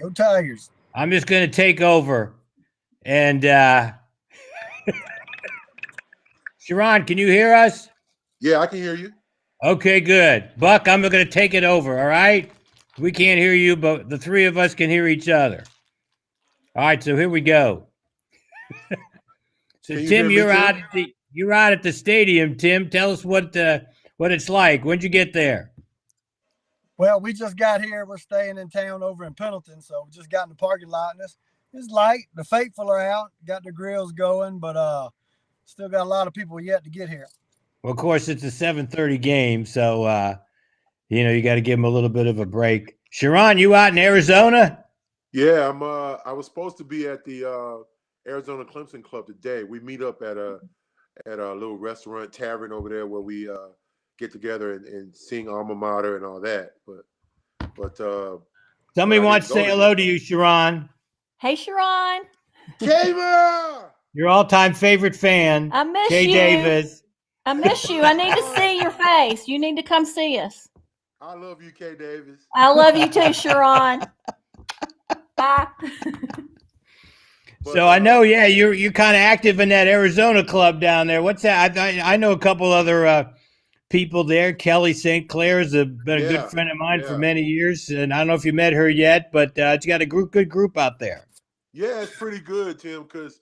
Go Tigers. I'm just going to take over. And Sharon, can you hear us? Yeah, I can hear you. Okay, good. Buck, I'm going to take it over, all right? We can't hear you, but the three of us can hear each other. All right, so here we go. So Can you hear Tim, me, Tim? you're out at the stadium, Tim. Tell us what it's like. When'd you get there? Well, we just got here. We're staying in town over in Pendleton, so we just got in the parking lot, and it's light. The faithful are out, got the grills going, but still got a lot of people yet to get here. Well, of course, it's a 7:30 game, so you got to give them a little bit of a break. Sharon, you out in Arizona? Yeah, I was supposed to be at the Arizona Clemson Club today. We meet up at a little restaurant tavern over there where we get together and sing alma mater and all that. But Somebody wants to say hello to you, Sharon. Hey, Sharon. Kamer! Your all-time favorite fan. I miss Kay you. Davis. I miss you. I need to see your face. You need to come see us. I love you, Kay Davis. I love you too, Sharon. Bye. So I know, yeah, you're kind of active in that Arizona club down there. What's that? I know a couple other people there. Kelly St. Clair has been a good friend of mine for many years, and I don't know if you met her yet, but it's got a good group out there. Yeah, it's pretty good, Tim, because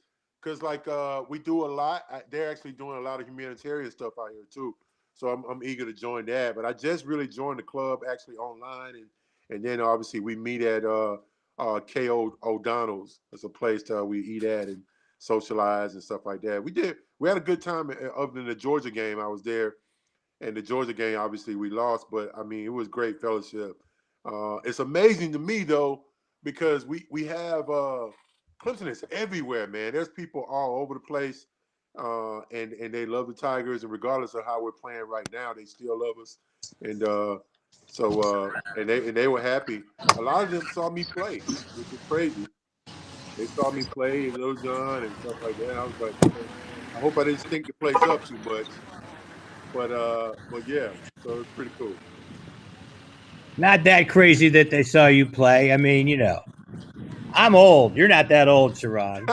like we do a lot. They're actually doing a lot of humanitarian stuff out here too. So I'm eager to join that. But I just really joined the club actually online, and then obviously we meet at K.O. O'Donnell's. It's a place we eat at and socialize and stuff like that. We had a good time other than the Georgia game. I was there, and the Georgia game obviously we lost, but I mean it was great fellowship. It's amazing to me though because we have Clemson is everywhere, man. There's people all over the place, and they love the Tigers, and regardless of how we're playing right now, they still love us, and and they were happy. A lot of them saw me play, which is crazy. They saw me play in Little John and stuff like that. I was like, man, I hope I didn't stink the place up too much, but yeah, so it's pretty cool. Not that crazy that they saw you play. I mean, I'm old. You're not that old, Sharon.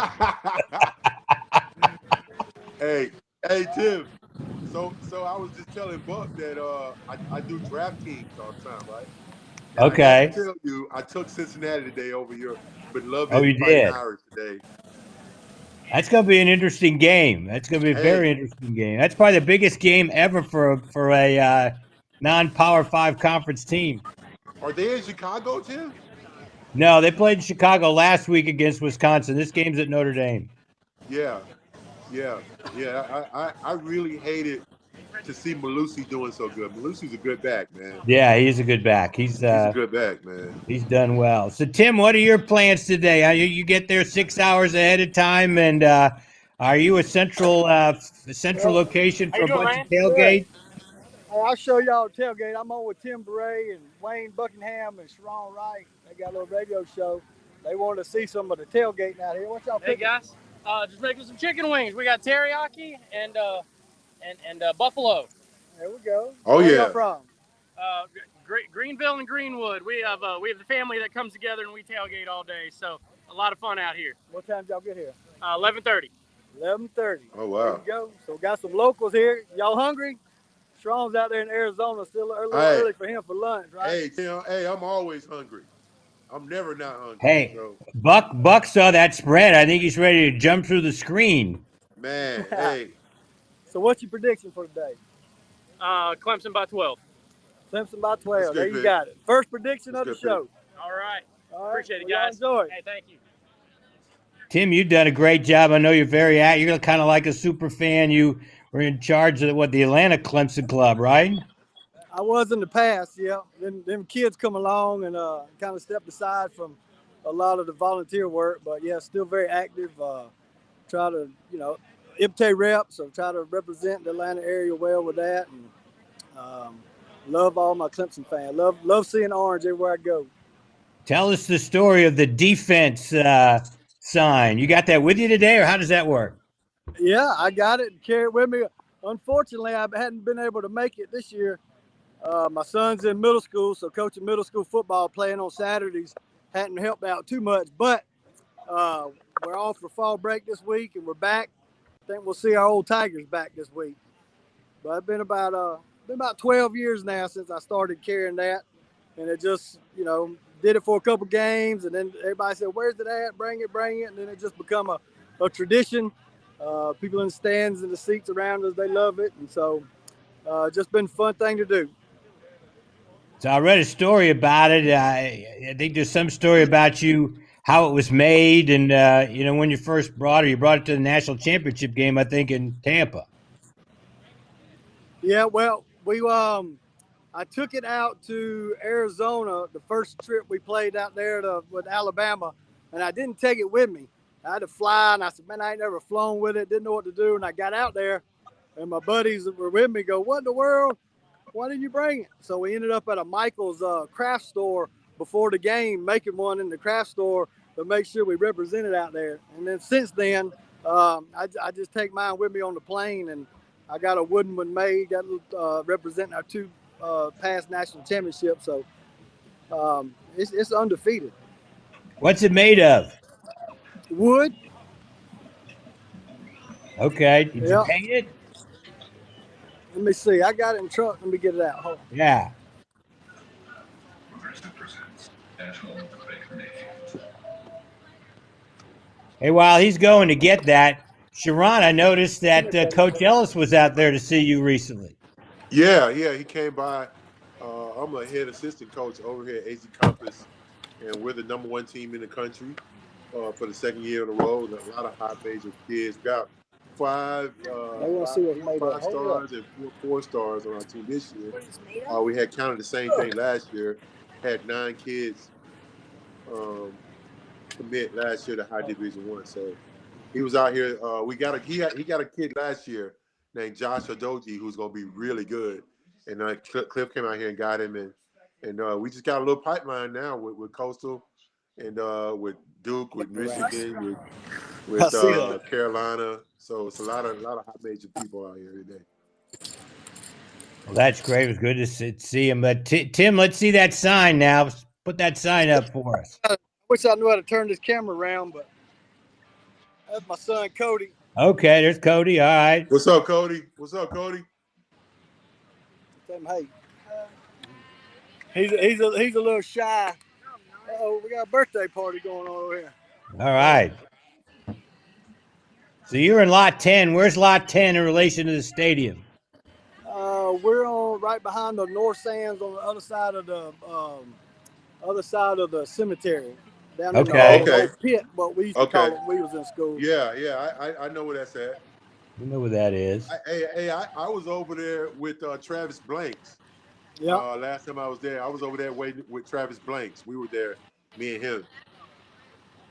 Hey, Tim. So I was just telling Buck that I do draft teams all the time, right? And Okay. I got to tell you, I took Cincinnati today over your beloved you Fighting did. Irish today. That's going to be an interesting game. That's going to be a very interesting game. That's probably the biggest game ever for a non-Power 5 conference team. Are they in Chicago, Tim? No, they played in Chicago last week against Wisconsin. This game's at Notre Dame. Yeah. I really hated to see Malusi doing so good. Malusi's a good back, man. Yeah, he's a good back. He's a good back, man. He's done well. So, Tim, what are your plans today? You get there 6 hours ahead of time, and are you a central location for a bunch of tailgates? I'll show y'all the tailgate. I'm on with Tim Bray and Wayne Buckingham and Sharon Wright. They got a little radio show. They wanted to see some of the tailgating out here. What y'all Hey guys, just making some chicken wings. We got teriyaki and buffalo. There we go. Oh Where yeah. y'all from? Greenville and Greenwood. We have the family that comes together and we tailgate all day. So a lot of fun out here. What time did y'all get here? 11:30. 11:30. Oh wow. There you go. So we got some locals here. Y'all hungry? Sharon's out there in Arizona, still a little early for him for lunch, right? Hey, Tim. Hey, I'm always hungry. I'm never not hungry. Hey, so. Buck saw that spread. I think he's ready to jump through the screen. Man, hey. So what's your prediction for today? Clemson by 12. Clemson by 12. There you got it. First prediction of the show. All right. Appreciate it, guys. Enjoy it. Hey, thank you. Tim, you've done a great job. I know you're you're kind of like a super fan. You were in charge of the Atlanta Clemson Club, right? I was in the past, yeah. Them kids come along and kind of stepped aside from a lot of the volunteer work, but yeah, still very active. Try to, imitate reps or try to represent the Atlanta area well with that. And love all my Clemson fans. Love seeing orange everywhere I go. Tell us the story of the defense sign. You got that with you today, or how does that work? Yeah, I got it and carry it with me. Unfortunately, I hadn't been able to make it this year. My son's in middle school, so coaching middle school football, playing on Saturdays, hadn't helped out too much. But we're off for fall break this week, and we're back. I think we'll see our old Tigers back this week. But it's been about 12 years now since I started carrying that, and it just did it for a couple games, and then everybody said, "Where's it at? Bring it!" And then it just become a tradition. People in the stands and the seats around us, they love it, and so just been a fun thing to do. So I read a story about it. I think there's some story about you, how it was made, and when you first brought it to the national championship game, I think in Tampa. Yeah, well, I took it out to Arizona the first trip we played out there with Alabama, and I didn't take it with me. I had to fly, and I said, "Man, I ain't never flown with it. Didn't know what to do." And I got out there, and my buddies that were with me go, "What in the world? Why didn't you bring it?" So we ended up at a Michael's craft store before the game, making one in the craft store to make sure we represented out there. And then since then, I just take mine with me on the plane, and I got a wooden one made, representing our two past national championships. So it's undefeated. What's it made of? Wood. Okay. Did you Yeah. paint it? Let me see. I got it in the truck. Let me get it out. Hold on. Yeah. Hey, while he's going to get that, Sharon, I noticed that Coach Ellis was out there to see you recently. Yeah, he came by. I'm a head assistant coach over here at AZ Compass, and we're the #1 team in the country for the second year in a row. A lot of high major kids. We got five stars and four stars on our team this year. We had counted the same thing last year. Had 9 kids commit last year to High Division I. So he was out here. He got a kid last year named Josh Adoji who's going to be really good. And Cliff came out here and got him, and we just got a little pipeline now with Coastal and with Duke, with Michigan, with Carolina. So it's a lot of high major people out here today. Well, that's great. It was good to see him. But Tim, let's see that sign now. Put that sign up for us. I wish I knew how to turn this camera around, but that's my son Cody. Okay, there's Cody. All right. What's up, Cody? Tell him, hey. He's a little shy. Oh, we got a birthday party going on over here. All right. So you're in lot 10. Where's lot 10 in relation to the stadium? We're on right behind the north stands on the other side of the cemetery. Down in the pit, what we used to call it when we was in school. Yeah, I know where that's at. You know where that is. I was over there with Travis Blanks. Yeah. Last time I was there, I was over there waiting with Travis Blanks. We were there, me and him.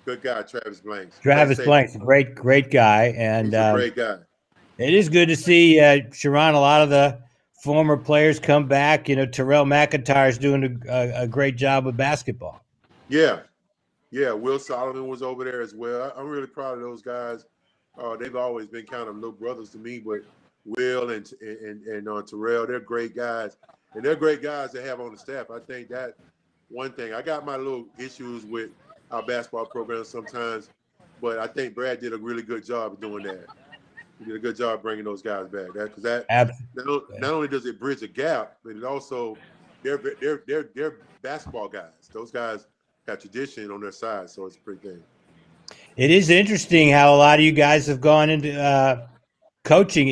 Good guy, Travis Blanks. Travis Blanks, great guy, and he's a great guy. It is good to see Sharon. A lot of the former players come back. Terrell McIntyre is doing a great job with basketball. Yeah. Will Solomon was over there as well. I'm really proud of those guys. They've always been kind of little brothers to me, but Will and Terrell, they're great guys, and they're great guys to have on the staff. I think that one thing. I got my little issues with our basketball program sometimes, but I think Brad did a really good job of doing that. He did a good job bringing those guys back. Not only does it bridge a gap, but it also they're basketball guys. Those guys got tradition on their side, so it's a pretty thing. It is interesting how a lot of you guys have gone into coaching.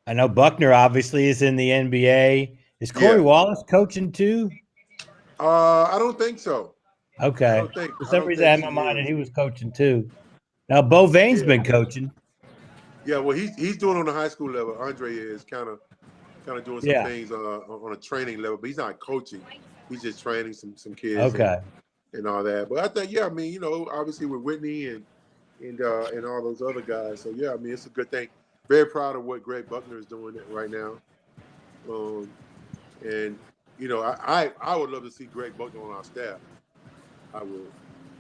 I know Buckner obviously is in the NBA. Is Corey Wallace coaching too? I don't think so. Okay. For some reason, I had in my mind that he was coaching too. Now, Bo Vane's been coaching. Yeah, well, he's doing on the high school level. Andre is kind of doing some things on a training level, but he's not coaching. He's just training some kids. Okay. And all that. But I think, obviously with Whitney and all those other guys. So it's a good thing. Very proud of what Greg Buckner is doing right now. And I would love to see Greg Buckner on our staff. I would,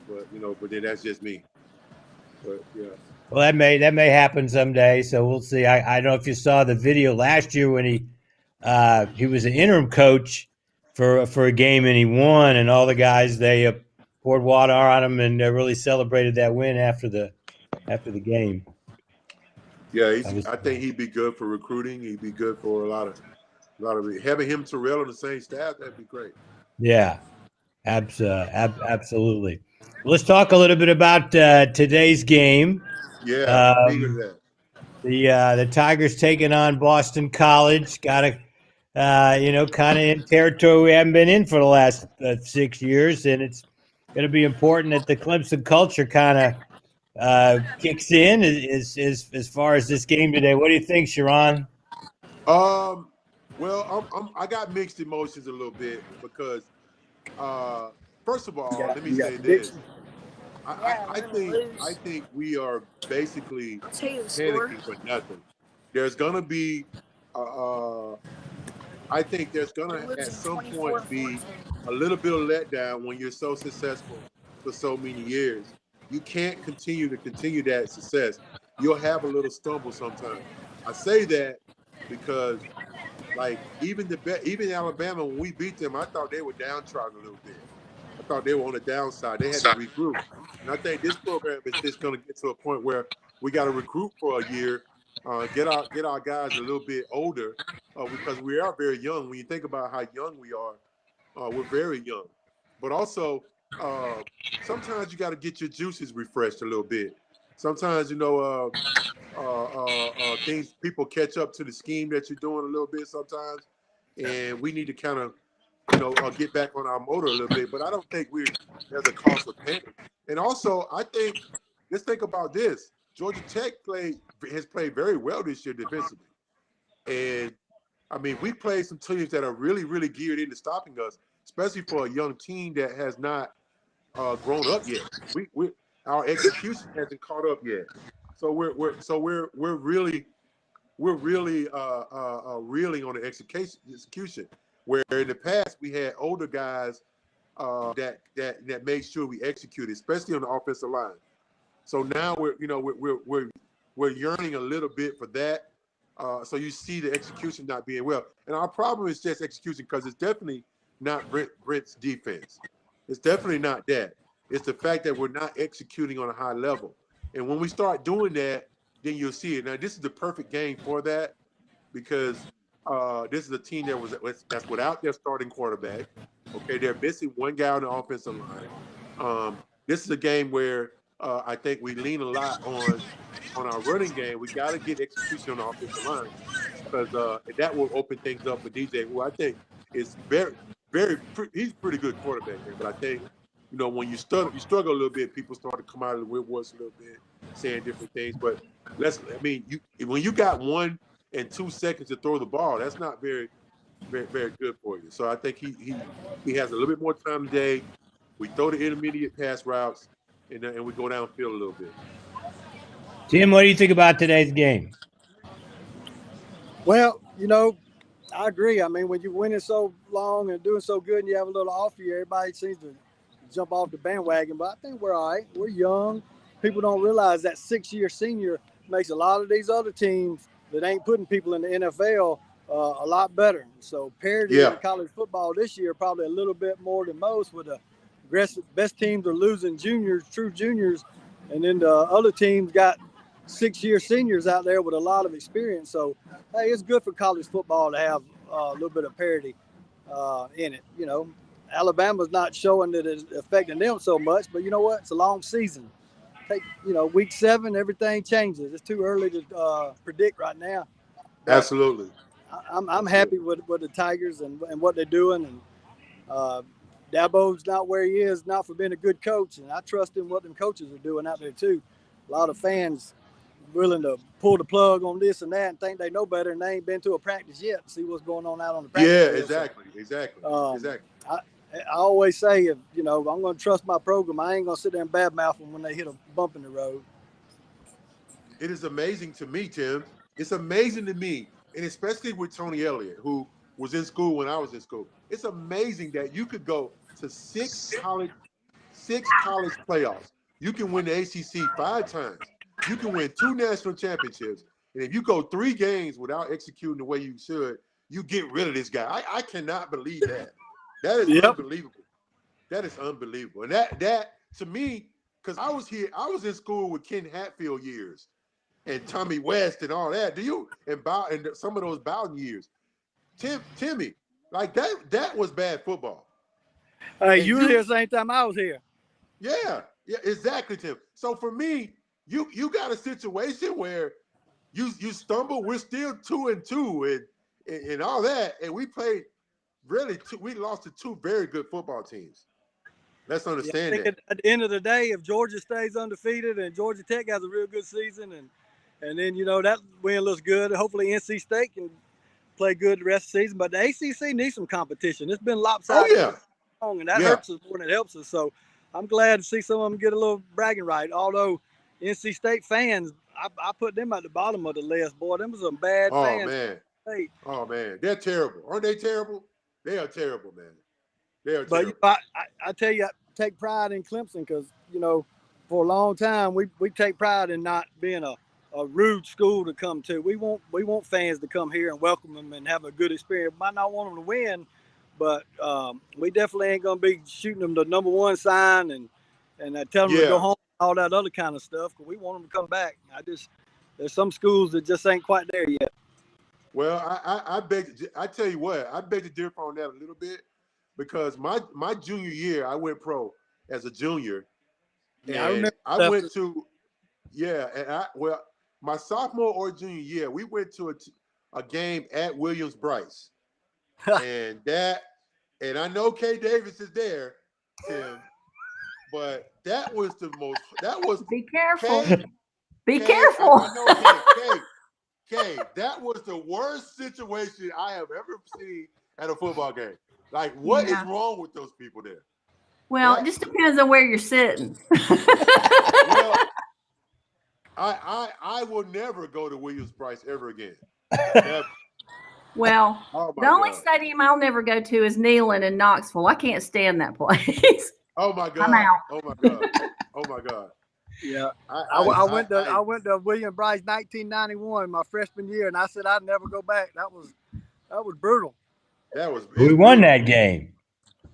but then that's just me. But yeah. Well, that may happen someday. So we'll see. I don't know if you saw the video last year when he was an interim coach for a game, and he won. And all the guys, they poured water on him and really celebrated that win after the game. Yeah, I think he'd be good for recruiting. He'd be good for a lot of having him Terrell on the same staff. That'd be great. Yeah, absolutely. Let's talk a little bit about today's game. Yeah, I'm eager to that. The Tigers taking on Boston College. Got to, kind of in territory we haven't been in for the last 6 years, and it's going to be important that the Clemson culture kind of kicks in as far as this game today. What do you think, Sharon? Well, I got mixed emotions a little bit because, first of all, let me say this. I think we are basically panicking for nothing. There's gonna be, I think there's gonna at some point be a little bit of letdown when you're so successful for so many years. You can't continue that success. You'll have a little stumble sometimes. I say that because, like, even Alabama, when we beat them, I thought they were downtrodden a little bit. I thought they were on the downside. They had to regroup. And I think this program is just going to get to a point where we got to recruit for a year, get our guys a little bit older, because we are very young. When you think about how young we are, we're very young. But also, sometimes you got to get your juices refreshed a little bit. Sometimes, things, people catch up to the scheme that you're doing a little bit sometimes, and we need to kind of, get back on our motor a little bit. But I don't think there's a cause for panic. And also, I think, let's think about this. Georgia Tech has played very well this year defensively. And, I mean, we played some teams that are really, really geared into stopping us, especially for a young team that has not grown up yet. Our execution hasn't caught up yet. So we're really reeling on the execution. Where in the past we had older guys that made sure we executed, especially on the offensive line. So now we're yearning a little bit for that. So you see the execution not being well, and our problem is just execution, because it's definitely not Brent's defense. It's definitely not that. It's the fact that we're not executing on a high level. And when we start doing that, then you'll see it. Now, this is the perfect game for that, because this is a team that's without their starting quarterback. Okay, they're missing one guy on the offensive line. This is a game where I think we lean a lot on our running game. We got to get execution on the offensive line, because that will open things up for DJ, who I think is he's a pretty good quarterback, man. But I think, when you struggle a little bit, people start to come out of the woodworks a little bit, saying different things. But when you got 1 and 2 seconds to throw the ball, that's not very, very, very good for you. So I think he has a little bit more time today. We throw the intermediate pass routes, and we go downfield a little bit. Tim, what do you think about today's game? Well, I agree. I mean, when you're winning so long and doing so good and you have a little off year, everybody seems to jump off the bandwagon. But I think we're all right. We're young. People don't realize that 6-year senior makes a lot of these other teams that ain't putting people in the NFL a lot better. So parity in college football this year, probably a little bit more than most, with the best teams are losing juniors, true juniors. And then the other teams got 6-year seniors out there with a lot of experience. So, hey, it's good for college football to have a little bit of parity in it. Alabama's not showing that it's affecting them so much, but you know what? It's a long season. Week 7, everything changes. It's too early to predict right now. But Absolutely. I'm happy with the Tigers and what they're doing. And Dabo's not where he is, not for being a good coach. And I trust in what them coaches are doing out there, too. A lot of fans willing to pull the plug on this and that and think they know better, and they ain't been to a practice yet to see what's going on out on the practice field. Exactly. I always say, if I'm going to trust my program, I ain't going to sit there and badmouth them when they hit a bump in the road. It is amazing to me, Tim. It's amazing to me, and especially with Tony Elliott, who was in school when I was in school. It's amazing that you could go to 6 college playoffs. You can win the ACC 5 times. You can win 2 national championships. And if you go 3 games without executing the way you should, you get rid of this guy. I cannot believe that. That is Yep. unbelievable. That is unbelievable. And that to me, because I was in school with Ken Hatfield years and Tommy West and all that. And some of those Bowden years. Timmy, like that was bad football. Hey, And you were here the same time I was here. Yeah, exactly, Tim. So for me, you got a situation where you stumble. We're still 2-2 and all that, and we played we lost to two very good football teams. Let's understand I think at the end of the day, if Georgia stays undefeated and Georgia Tech has a real good season, and then that win looks good, hopefully NC State can play good the rest of the season. But the ACC needs some competition. It's been lopsided for long, and that hurts us more than it helps us. So I'm glad to see some of them get a little bragging right. Although NC State fans, I put them at the bottom of the list. Boy, them was some bad fans. Oh man, they're terrible. Aren't they terrible? They are terrible, man. They are but terrible. I tell you, I take pride in Clemson because for a long time we take pride in not being a rude school to come to. We want fans to come here and welcome them and have a good experience. Might not want them to win, but we definitely ain't gonna be shooting them the number one sign and telling them to go home, all that other kind of stuff. Because we want them to come back. There's some schools that just ain't quite there yet. Well, I tell you what, I beg to differ on that a little bit because my junior year I went pro as a junior, and I went to my sophomore or junior year we went to a game at Williams-Brice, and I know Kay Davis is there, Tim, but that was be careful. Be Kay, careful. I know Kay, that was the worst situation I have ever seen at a football game. Like, what is wrong with those people there? Well, it just depends on where you're sitting. Well, I will never go to Williams-Brice ever again. Never. Well, the only stadium I'll never go to is Neyland in Knoxville. I can't stand that place. Oh my God! I'm out. Oh my God! Oh my God! Yeah, I went to Williams-Brice 1991, my freshman year, and I said I'd never go back. That was brutal. We won that game.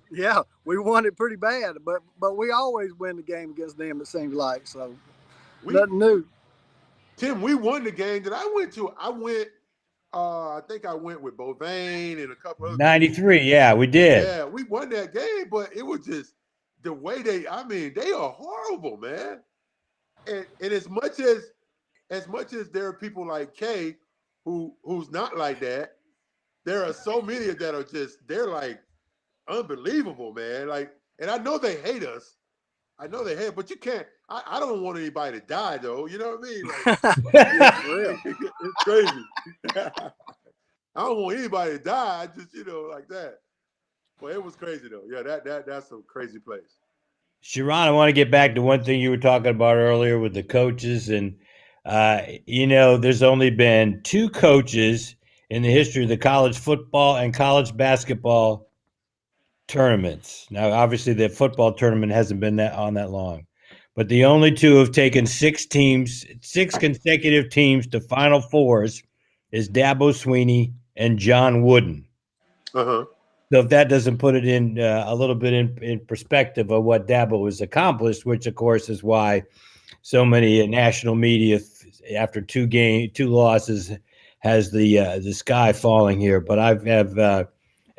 Yeah, we won it pretty bad, but we always win the game against them. It seems like so. Nothing new. Tim, we won the game that I went to. I think I went with Bovain and a couple other 93, yeah, we did. Yeah, we won that game, but it was just the way they are horrible, man. And as much as there are people like Kay who's not like that, there are so many that are they're like unbelievable, man. Like, and I know they hate us. I know they hate, but you can't. I don't want anybody to die, though. You know what I mean? Like, it's crazy. I don't want anybody to die. Just like that. Well, it was crazy though. Yeah, that's a crazy place. Sharon, I want to get back to one thing you were talking about earlier with the coaches, and there's only been 2 coaches in the history of the college football and college basketball tournaments. Now, obviously, the football tournament hasn't been on that long, but the only 2 have taken 6 consecutive teams to Final Fours is Dabo Swinney and John Wooden. Uh-huh. So if that doesn't put it in a little bit in perspective of what Dabo has accomplished, which of course is why so many national media after 2 losses has the sky falling here. But I have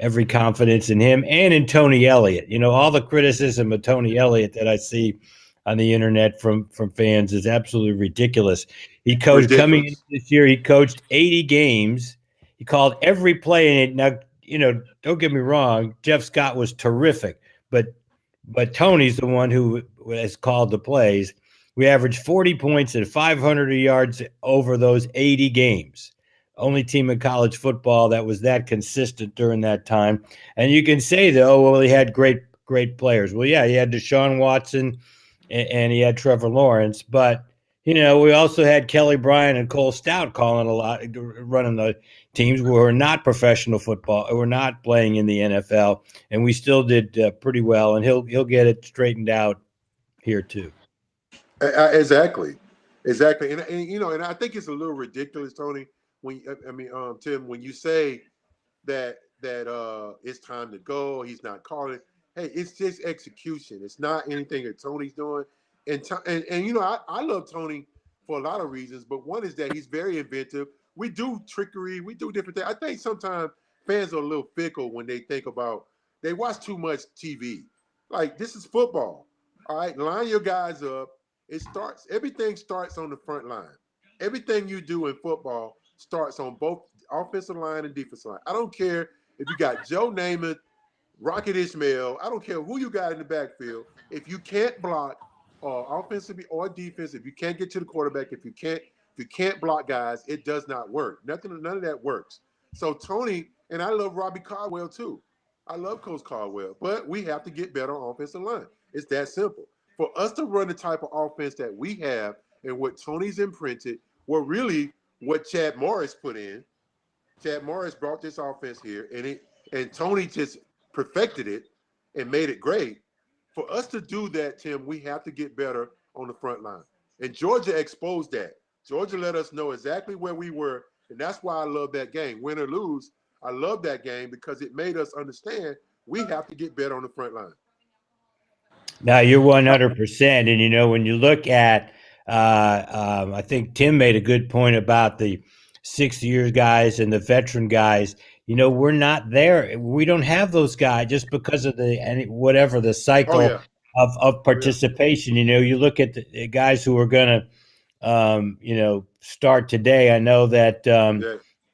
every confidence in him and in Tony Elliott. All the criticism of Tony Elliott that I see on the internet from fans is absolutely ridiculous. He coached coming in this year. He coached 80 games. He called every play in it. Now, don't get me wrong, Jeff Scott was terrific, but Tony's the one who has called the plays. We averaged 40 points and 500 yards over those 80 games. Only team in college football that was that consistent during that time. And you can say, though, well, he had great players. Well, yeah, he had Deshaun Watson and he had Trevor Lawrence, but we also had Kelly Bryant and Cole Stout calling a lot, running the teams who were not professional football, who were not playing in the NFL, and we still did pretty well. And he'll get it straightened out here too. Exactly, and and I think it's a little ridiculous, Tony. Tim, when you say that that it's time to go. He's not calling. Hey, it's just execution. It's not anything that Tony's doing. And you know, I love Tony for a lot of reasons, but one is that he's very inventive. We do trickery. We do different things. I think sometimes fans are a little fickle when they think about they watch too much TV. Like, this is football. All right, line your guys up. Everything starts on the front line. Everything you do in football starts on both offensive line and defensive line. I don't care if you got Joe Namath, Rocket Ismail. I don't care who you got in the backfield. If you can't block, offensively or defense, if you can't get to the quarterback, if you can't block guys, it does not work. None of that works. So Tony, and I love Robbie Caldwell too. I love Coach Caldwell, but we have to get better on offensive line. It's that simple. For us to run the type of offense that we have and what Tony's imprinted, really what Chad Morris put in. Chad Morris brought this offense here, and Tony just perfected it and made it great. For us to do that, Tim, we have to get better on the front line. And Georgia exposed that. Georgia let us know exactly where we were, and that's why I love that game. Win or lose, I love that game because it made us understand we have to get better on the front line. Now, you're 100%. And, you know, when you look at, I think Tim made a good point about the 6-year guys and the veteran guys. You know, we're not there. We don't have those guys just because of the cycle of participation. You know, you look at the guys who are going to, start today. I know that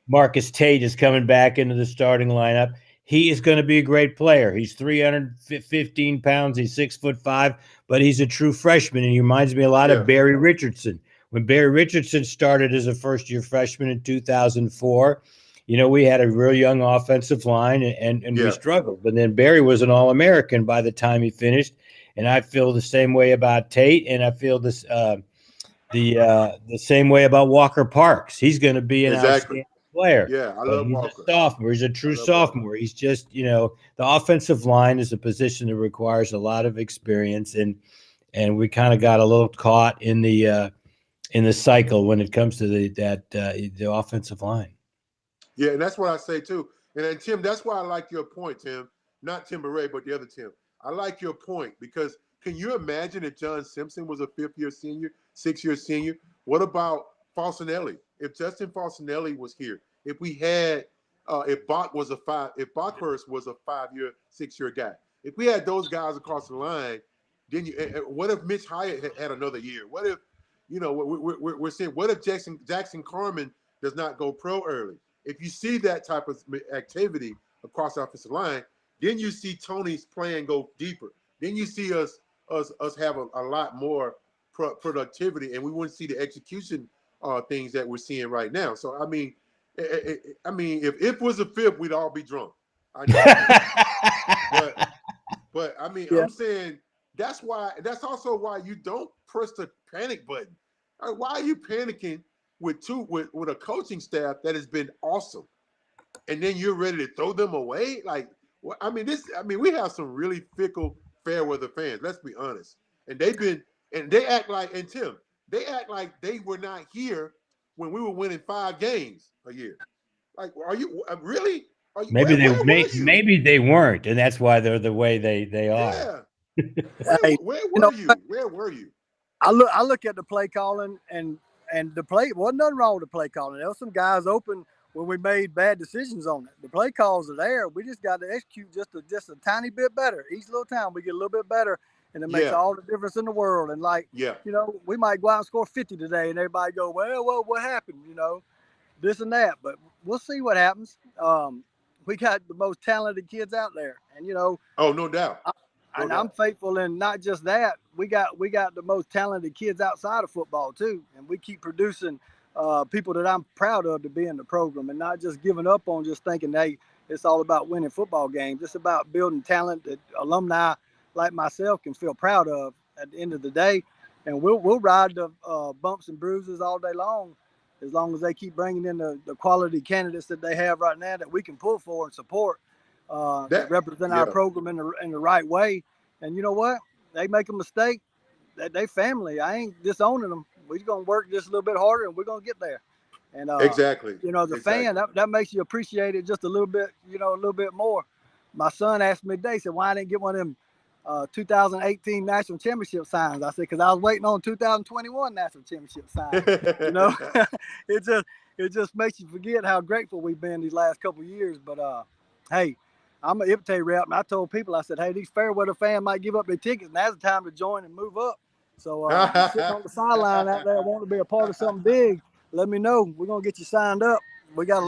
Marcus Tate is coming back into the starting lineup. He is going to be a great player. He's 315 pounds. He's 6'5", but he's a true freshman. And he reminds me a lot of Barry Richardson. When Barry Richardson started as a first-year freshman in 2004, you know, we had a real young offensive line and we struggled. But then Barry was an All-American by the time he finished. And I feel the same way about Tate, and I feel this the same way about Walker Parks. He's going to be an outstanding player. Yeah, I love Walker. He's a sophomore. He's a true sophomore. He's just, you know, the offensive line is a position that requires a lot of experience, and we kind of got a little caught in the cycle when it comes to the offensive line. Yeah, and that's what I say too. And Tim, that's why I like your point, Tim. Not Tim Beret, but the other Tim. I like your point because can you imagine if John Simpson was a 5th-year senior, 6-year senior? What about Falcinelli? If Justin Falcinelli was here, if we had, if Bockhurst was a 5-year, 6-year guy, if we had those guys across the line, then what if Mitch Hyatt had another year? What if, you know, we're saying, what if Jackson Carman does not go pro early? If you see that type of activity across the offensive line, then you see Tony's plan go deeper. Then you see us have a lot more productivity, and we wouldn't see the execution things that we're seeing right now. So I mean, if it was a 5th, we'd all be drunk. I know. but I mean, I'm saying that's also why you don't press the panic button. Why are you panicking with a coaching staff that has been awesome, and then you're ready to throw them away? Like, we have some really fickle fair weather fans. Let's be honest, and they act like, and Tim, they act like they were not here when we were winning 5 games a year. Like, are you really? Maybe they weren't, and that's why they're the way they are. Yeah. Where were you? Where were you? I look at the play calling, and the play wasn't nothing wrong with the play calling. There was some guys open when we made bad decisions on it. The play calls are there. We just got to execute just a tiny bit better. Each little time we get a little bit better, and it makes all the difference in the world. And you know, we might go out and score 50 today, and everybody go, well, what happened? You know, this and that. But we'll see what happens. We got the most talented kids out there, and you know. Oh, no doubt. I'm faithful in not just that. We got the most talented kids outside of football too, and we keep producing people that I'm proud of to be in the program, and not just giving up on just thinking, hey, it's all about winning football games. It's about building talent that alumni like myself can feel proud of at the end of the day, and we'll ride the bumps and bruises all day long, as long as they keep bringing in the quality candidates that they have right now that we can pull for and support. That represent our program in the right way. And you know what? They make a mistake. They family. I ain't disowning them. We're going to work just a little bit harder, and we're going to get there. And Exactly. you know, as a fan, that makes you appreciate it just a little bit, you know, a little bit more. My son asked me today, said, "Why I didn't get one of them 2018 national championship signs?" I said, "Because I was waiting on 2021 national championship sign." You know, it just makes you forget how grateful we've been these last couple of years. But hey, I'm an IPTAY rep, and I told people, I said, "Hey, these Fairweather fans might give up their tickets. Now's the time to join and move up." So sitting on the sideline out there, wanting to be a part of something big, let me know. We're gonna get you signed up. We got a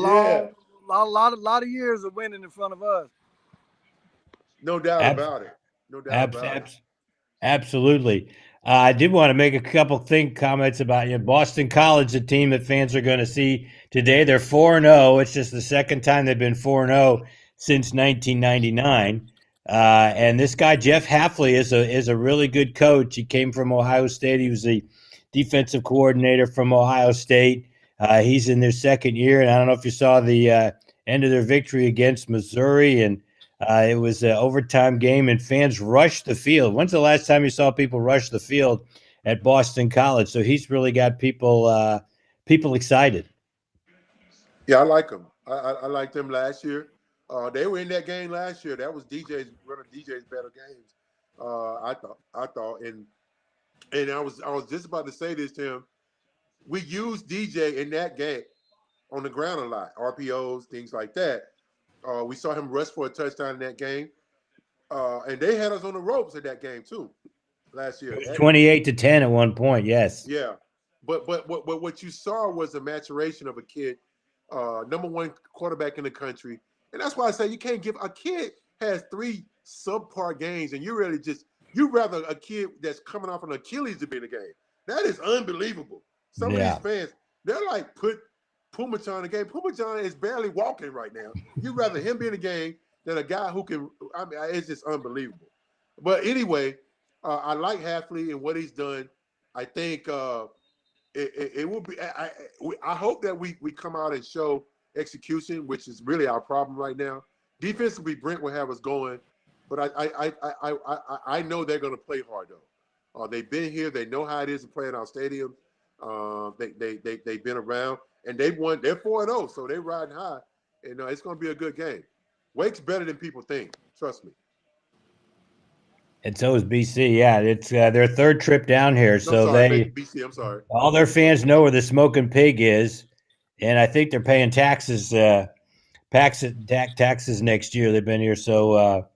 lot of years of winning in front of us. No doubt about it. No doubt about it. Absolutely. I did want to make a couple comments about Boston College, the team that fans are going to see today. They're 4-0. It's just the second time they've been 4-0 since 1999. And this guy Jeff Hafley is a really good coach. He came from Ohio State. He was the defensive coordinator from Ohio State. He's in their second year, and I don't know if you saw the end of their victory against Missouri, and it was an overtime game, and fans rushed the field. When's the last time you saw people rush the field at Boston College? So he's really got people excited. Yeah, I like them. I liked them last year. They were in that game last year. That was one of DJ's better games. I thought, and I was just about to say this to him. We used DJ in that game on the ground a lot, RPOs, things like that. We saw him rush for a touchdown in that game, and they had us on the ropes in that game too last year. 28-10 at one point. Yes. Yeah, but what you saw was a maturation of a kid, number one quarterback in the country, and that's why I say you can't give a kid has 3 subpar games, and you rather a kid that's coming off an Achilles to be in the game. That is unbelievable. Some of these fans, they're like, put Pumachan in the game. Pumachan is barely walking right now. You'd rather him be in the game than a guy who can. I mean, it's just unbelievable. But anyway, I like Hafley and what he's done. I think it will be. I hope that we come out and show execution, which is really our problem right now. Defensively, Brent will have us going, but I know they're going to play hard though. They've been here. They know how it is to play in our stadium. They've been around and they've won. They're 4-0, so they're riding high, and it's going to be a good game. Wake's better than people think. Trust me. And so is BC. Yeah, it's their third trip down here. So BC. I'm sorry. All their fans know where the Smoking Pig is, and I think they're paying taxes next year. They've been here so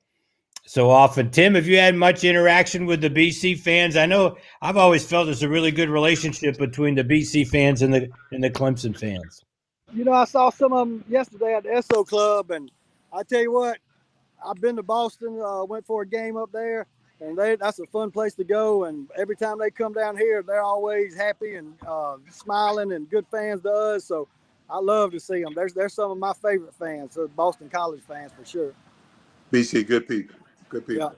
often. Tim, have you had much interaction with the BC fans? I know I've always felt there's a really good relationship between the BC fans and the Clemson fans. You know, I saw some of them yesterday at the Esso Club, and I tell you what, I've been to Boston, went for a game up there, and that's a fun place to go. And every time they come down here, they're always happy and smiling and good fans to us. So I love to see them. They're some of my favorite fans, so Boston College fans for sure. BC, good people. Good people.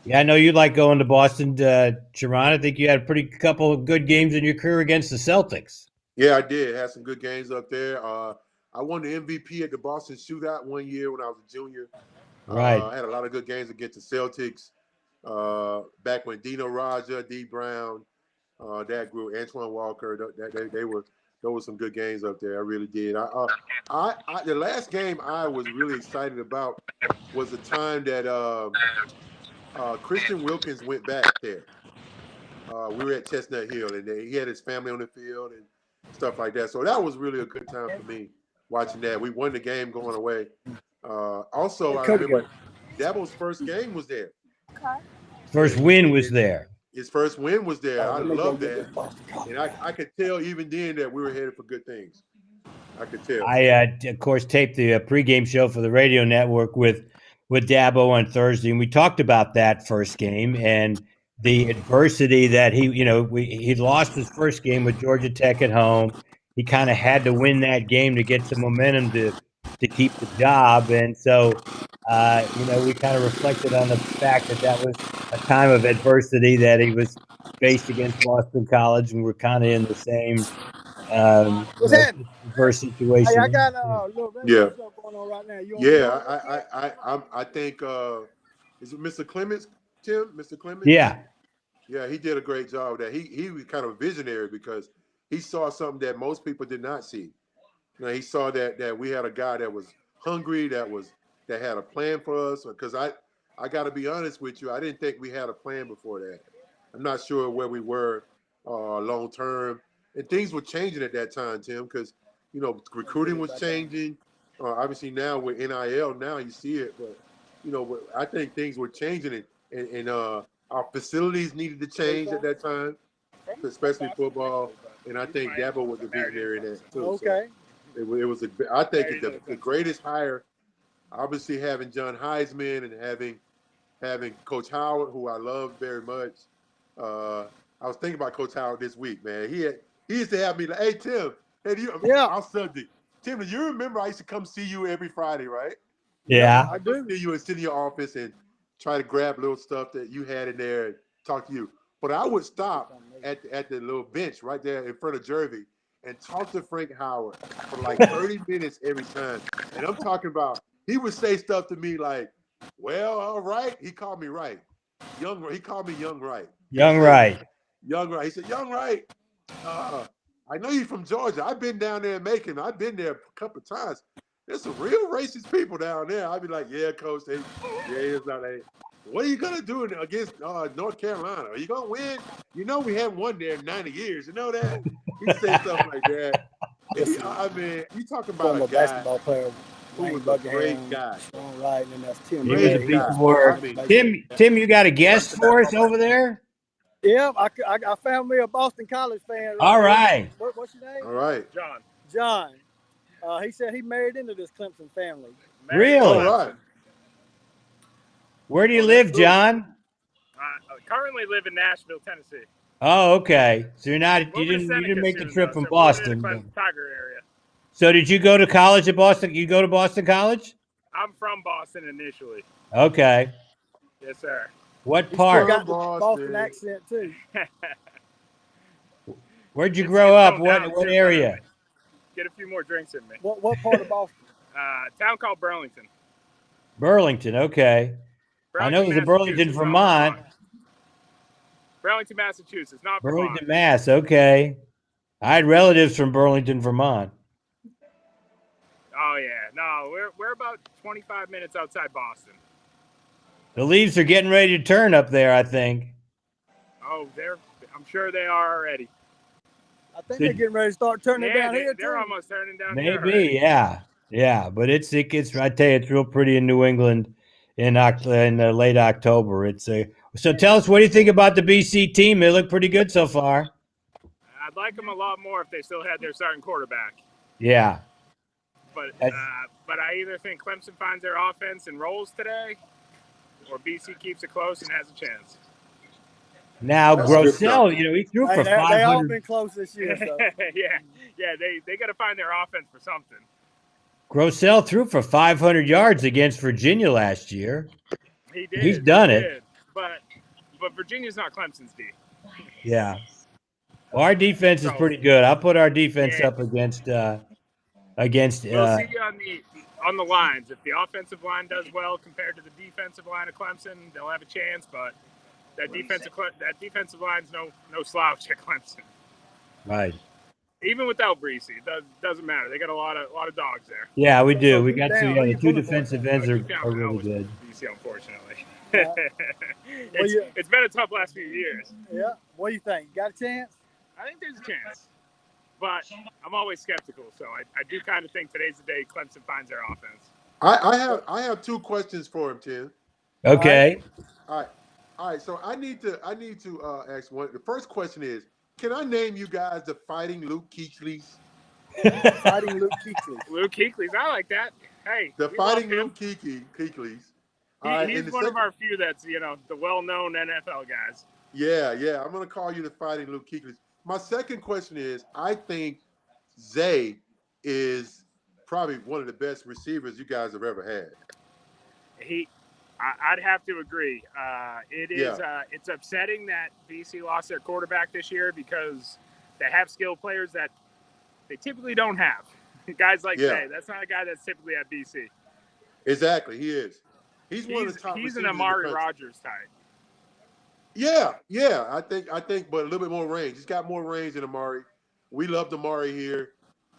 Yeah, I know you like going to Boston, Sharon. I think you had a couple of good games in your career against the Celtics. Yeah, I did. Had some good games up there. I won the MVP at the Boston Shootout one year when I was a junior. Right. I had a lot of good games against the Celtics. Back when Dino Raja, D. Brown, that group, Antoine Walker, those were some good games up there. I really did. The last game I was really excited about was the time that Christian Wilkins went back there. We were at Chestnut Hill, and he had his family on the field and stuff like that. So that was really a good time for me watching that. We won the game going away. Also, I remember Dabo's first game was there. First win was there. His first win was there. I love that. And I could tell even then that we were headed for good things. I could tell. I, of course, taped the pregame show for the radio network with Dabo on Thursday, and we talked about that first game and the adversity that he lost his first game with Georgia Tech at home. He kind of had to win that game to get some momentum to keep the job, and so we kind of reflected on the fact that was a time of adversity that he was faced against Boston College, and we're kind of in the same adverse situation. Hey, I got a little radio stuff going on right now. I think is it Mr. Clements, Tim? Mr. Clements? Yeah. Yeah, he did a great job with that. He was kind of a visionary because he saw something that most people did not see. You know, he saw that we had a guy that was hungry, that had a plan for us. Because I got to be honest with you, I didn't think we had a plan before that. I'm not sure where we were long term, and things were changing at that time, Tim. Because recruiting was changing. Obviously now with NIL, now you see it, but I think things were changing, and our facilities needed to change at that time, especially football. And I think Dabo was a visionary in that too. Okay. So it was I think it's the greatest hire. Obviously, having John Heisman and having Coach Howard, who I love very much. I was thinking about Coach Howard this week, man. He used to have me like, "Hey Tim, I'll Sunday. Tim, do you remember I used to come see you every Friday, right? Yeah. I do. See you and sit in your office and try to grab little stuff that you had in there and talk to you. But I would stop at the little bench right there in front of Jervy and talk to Frank Howard for like 30 minutes every time. And I'm talking about, he would say stuff to me like, well, all right. He called me right. He called me Young Right. Young Right. Young Right. He said, Young Right, I know you're from Georgia. I've been down there in Macon. I've been there a couple of times. There's some real racist people down there. I'd be like, yeah, coach. It's not a. What are you gonna do against North Carolina? Are you gonna win? You know we haven't won there in 90 years. You know that? He said stuff like that. I mean, you talking about a guy basketball player who was a great guy. Sean Wright, and that's Tim. He was a piece of work. I mean, Tim, you got a guest for us over there? Yeah, I found me a Boston College fan. All right. What's your name? All right. John. He said he married into this Clemson family. Really? All right. Where do you live, John? I currently live in Nashville, Tennessee. Oh, okay. So you didn't make the trip from Boston. Tiger area. So did you go to college at Boston? You go to Boston College? I'm from Boston initially. Okay. Yes, sir. What part? Got the Boston accent too. Where'd you grow up? What area? Get a few more drinks in me. What part of Boston? Town called Burlington. Burlington, okay. I know there's a Burlington, Vermont. Burlington, Massachusetts, not Burlington, Mass. Okay. I had relatives from Burlington, Vermont. Oh yeah, no, we're about 25 minutes outside Boston. The leaves are getting ready to turn up there, I think. Oh, I'm sure they are already. I think they're getting ready to start turning down here too. They're almost turning down. Maybe, yeah. But it gets. I tell you, it's real pretty in New England in late October. So tell us, what do you think about the BC team? They look pretty good so far. I'd like them a lot more if they still had their starting quarterback. Yeah. But I either think Clemson finds their offense and rolls today, or BC keeps it close and has a chance. Now, Grossell, he threw for 500. They all been close this year. So. yeah. They got to find their offense for something. Grossell threw for 500 yards against Virginia last year. He did. He's done it. But Virginia's not Clemson's D. Yeah. Well, our defense is pretty good. I'll put our defense up against. We'll see on the lines. If the offensive line does well compared to the defensive line of Clemson, they'll have a chance. But that defensive line's no slouch at Clemson. Right. Even without Breesy, it doesn't matter. They got a lot of dogs there. Yeah, we do. We got the two defensive ends are really good. BC, unfortunately. Yeah. It's been a tough last few years. Yeah. What do you think? Got a chance? I think there's a chance. But I'm always skeptical, so I do kind of think today's the day Clemson finds their offense. I have two questions for him, Tim. Okay. All right. So I need to ask one. The first question is, can I name you guys the Fighting Luke Kuechly's? Fighting Luke Kuechly. Luke Kuechly's, I like that. Hey, the Fighting Luke Kuechly's. He's one of our few that's the well-known NFL guys. Yeah. I'm gonna call you the Fighting Luke Kuechly's. My second question is, I think Zay is probably one of the best receivers you guys have ever had. I'd have to agree. It's upsetting that BC lost their quarterback this year because they have skilled players that they typically don't have. Guys like Zay, that's not a guy that's typically at BC. Exactly, he is. He's one of the top. He's an Amari Rodgers type. Yeah. I think, but a little bit more range. He's got more range than Amari. we love Damari here.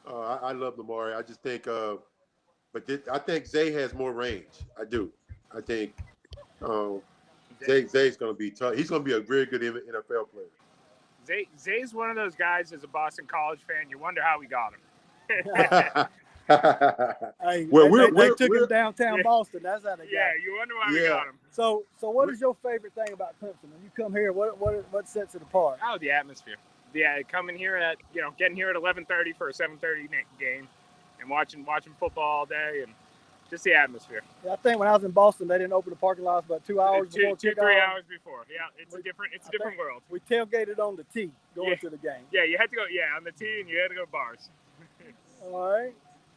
I love Damari. I just think, I think Zay has more range. I do. I think Zay's going to be tough. He's going to be a very good NFL player. Zay's one of those guys as a Boston College fan. You wonder how we got him. Hey, they took him downtown Boston. That's how they got him. Yeah, you wonder why we got him. So what is your favorite thing about Clemson? When you come here, what sets it apart? Oh, the atmosphere. Yeah, coming here at getting here at 11:30 for a 7:30 game, and watching football all day, and just the atmosphere. Yeah, I think when I was in Boston, they didn't open the parking lots about 2 hours before. 3 hours before. Yeah, it's a different world. We tailgated on the tee going to the game. Yeah, you had to go. Yeah, on the tee, and you had to go to bars. All right.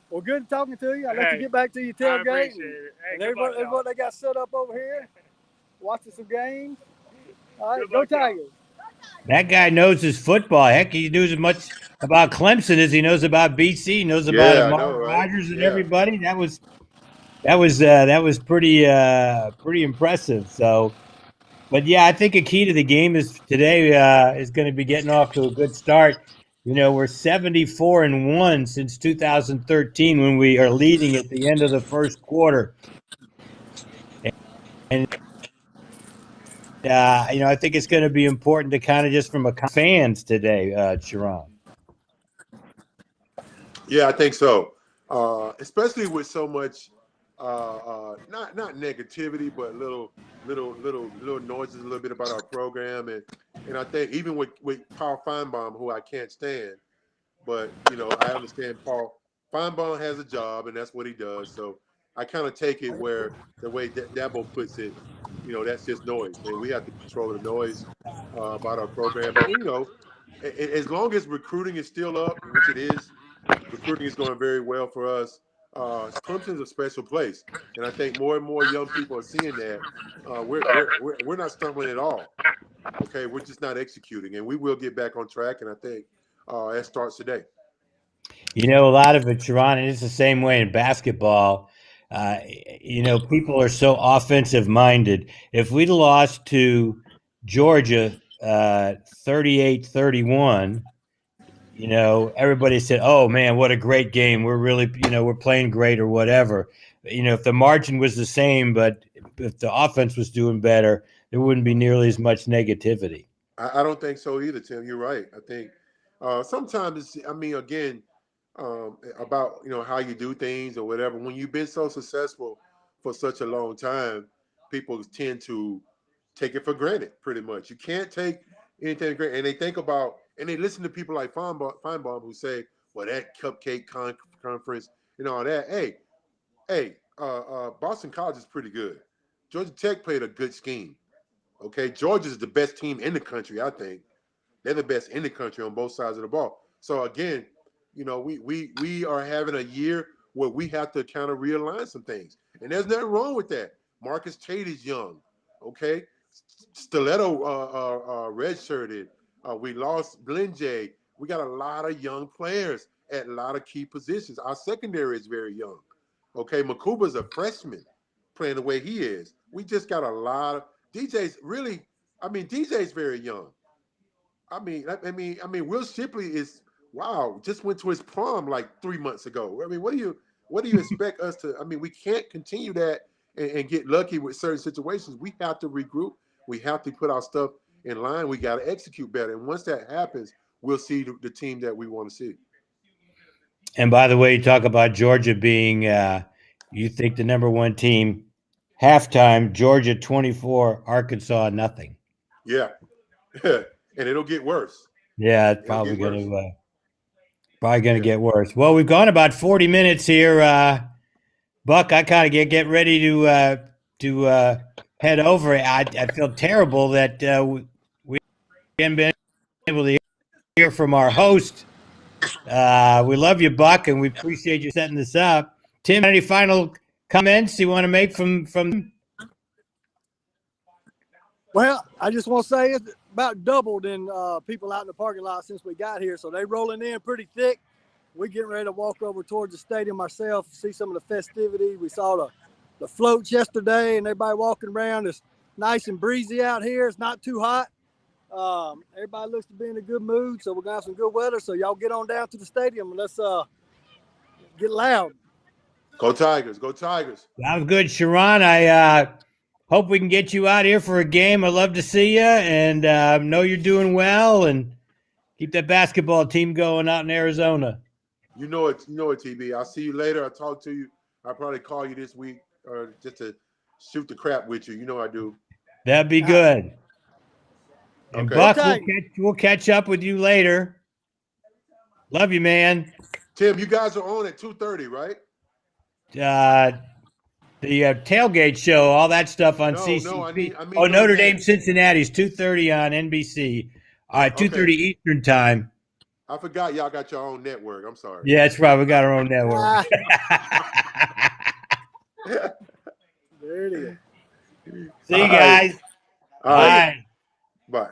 Well, good talking to you. I'll let you get back to your tailgate. I appreciate it. Hey, and everybody they got set up over here, watching some games. All right, Go Tigers. That guy knows his football. Heck, he knows as much about Clemson as he knows about BC. He knows about Amari Rodgers and everybody. That was pretty impressive. So, but yeah, I think a key to the game is today is going to be getting off to a good start. We're 74-1 since 2013 when we are leading at the end of the first quarter. And I think it's going to be important to kind of just from a fans today, Sharon. Yeah, I think so. Especially with so much, not negativity, but little noises a little bit about our program, and I think even with Paul Feinbaum, who I can't stand, but I understand Paul Feinbaum has a job and that's what he does. So I kind of take it where the way Dabo puts it, that's just noise, and we have to control the noise about our program. And as long as recruiting is still up, which it is, recruiting is going very well for us. Clemson's a special place, and I think more and more young people are seeing that. We're not stumbling at all. Okay, we're just not executing, and we will get back on track. And I think that starts today. A lot of it, Sharon, and it's the same way in basketball. People are so offensive minded. If we'd lost to Georgia 38-31, everybody said, "Oh man, what a great game. We're really, we're playing great," or whatever. If the margin was the same, but if the offense was doing better, there wouldn't be nearly as much negativity. I don't think so either, Tim. You're right. I think sometimes it's, again, about how you do things or whatever. When you've been so successful for such a long time, people tend to take it for granted. Pretty much, you can't take anything for granted. And they think about and they listen to people like Feinbaum who say, "Well, that cupcake conference and all that." Hey, Boston College is pretty good. Georgia Tech played a good scheme. Okay, Georgia's the best team in the country. I think they're the best in the country on both sides of the ball. So again, we are having a year where we have to kind of realign some things, and there's nothing wrong with that. Marcus Tate is young, okay. Stiletto redshirted. We lost Glenn J. We got a lot of young players at a lot of key positions. Our secondary is very young, okay. Makuba's a freshman playing the way he is. We just got a lot of DJ's really. DJ's very young. Will Shipley is just went to his prom like 3 months ago. What do you expect us to? We can't continue that and get lucky with certain situations. We have to regroup. We have to put our stuff in line. We got to execute better. And once that happens, we'll see the team that we want to see. And by the way, you talk about Georgia being, you think the number one team. Halftime, Georgia 24, Arkansas nothing. Yeah. And it'll get worse. Yeah, it's probably going to get worse. Well, we've gone about 40 minutes here. Buck, I kind of get ready to head over. I feel terrible that we haven't been able to hear from our host. We love you, Buck, and we appreciate you setting this up. Tim, any final comments you want to make from? Well, I just want to say it's about doubled in people out in the parking lot since we got here. So they rolling in pretty thick. We're getting ready to walk over towards the stadium ourselves, see some of the festivity. We saw the floats yesterday and everybody walking around. It's nice and breezy out here. It's not too hot. Everybody looks to be in a good mood, so we're gonna have some good weather. So y'all get on down to the stadium and let's get loud. Go Tigers! Go Tigers! Sounds good, Sharon. I hope we can get you out here for a game. I'd love to see you, and know you're doing well, and keep that basketball team going out in Arizona. You know it, TB. I'll see you later. I'll talk to you. I'll probably call you this week or just to shoot the crap with you. You know I do. That'd be good. And Okay. Buck, we'll catch up with you later. Love you, man. Tim, you guys are on at 2:30, right? The tailgate show, all that stuff on CCP. No, I mean Notre Dame, Cincinnati's 2:30 on NBC. All right, 2:30 Eastern time. I forgot y'all got your own network. I'm sorry. Yeah, that's right. We got our own network. There it is. See you guys. All right. Bye. Bye.